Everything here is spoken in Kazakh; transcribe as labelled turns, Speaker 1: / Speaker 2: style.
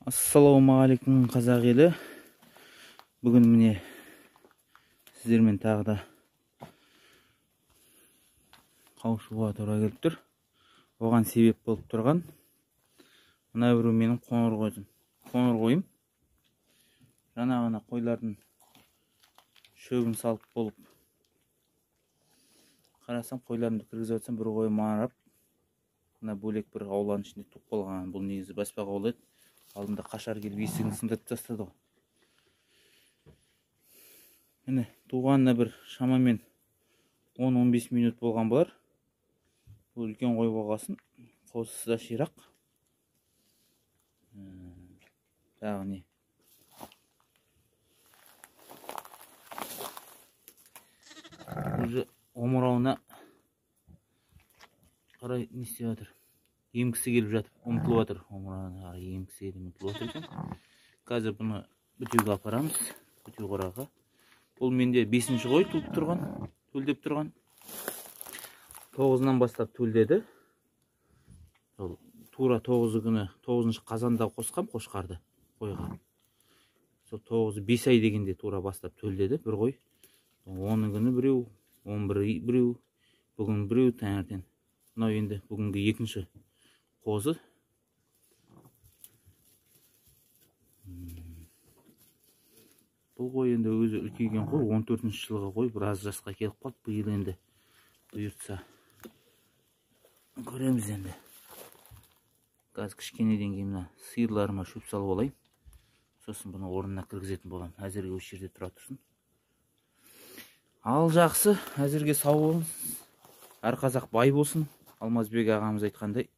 Speaker 1: Ассалаумағалейкум қазақ елі. Бүгін міне сіздермен тағы да қауышуға тура келіп тұр. Оған себеп болып тұрған мына біреу менің қоңыр қойым. Жаңа ғана қойлардың шөбін салып болып қарасам, қойларымды кіргізіп жатсам, бір қойым арап мына бөлек бір ауланың ішінде туып қалған. Бұл негізі баспа қол еді. Алдында қашар келіп есігін сындырып тастады ғой. Міне туғанына бір шамамен 10-15 минут болған болар. Бұл үлкен қой болғасын, қозысы да ширақ. Тағы не? Уже омырауына қарай не істеп жатыр? Емгісі келіп жатыр, ұмтылып жатыр. Омырауына емгісі келіп ұмтылып жатыр екен. Қазір бұны бүтеуге апарамыз, бүтеу қораға. Бұл менде 5-ші қой туып тұрған, төлдеп тұрған. 9-нан бастап төлдеді. Тура 9 күні, 9-шы қазанда қосқам қошқарды қойға. Сол 9-ы 5 ай дегенде тура бастап төлдеді бір қой. 10 күні біреу, 11 біреу, бүгін біреу таңертең. Мынау енді бүгінгі 2-ші қозы. Бұл қой енді өзі үлкейген қой, 14-ші жылғы қой, біраз жасқа келіп қалды. Биыл енді бұйыртса көреміз енді. Қазір кішкенеден кейін мына сиырларыма шөп салып алайын. Сосын бұны орнына кіргізетін болам. Әзірге осы жерде тұра тұрсын. Ал жақсы, әзірге сау болыңыз. Әр қазақ бай болсын. Алмазбек ағамыз айтқандай,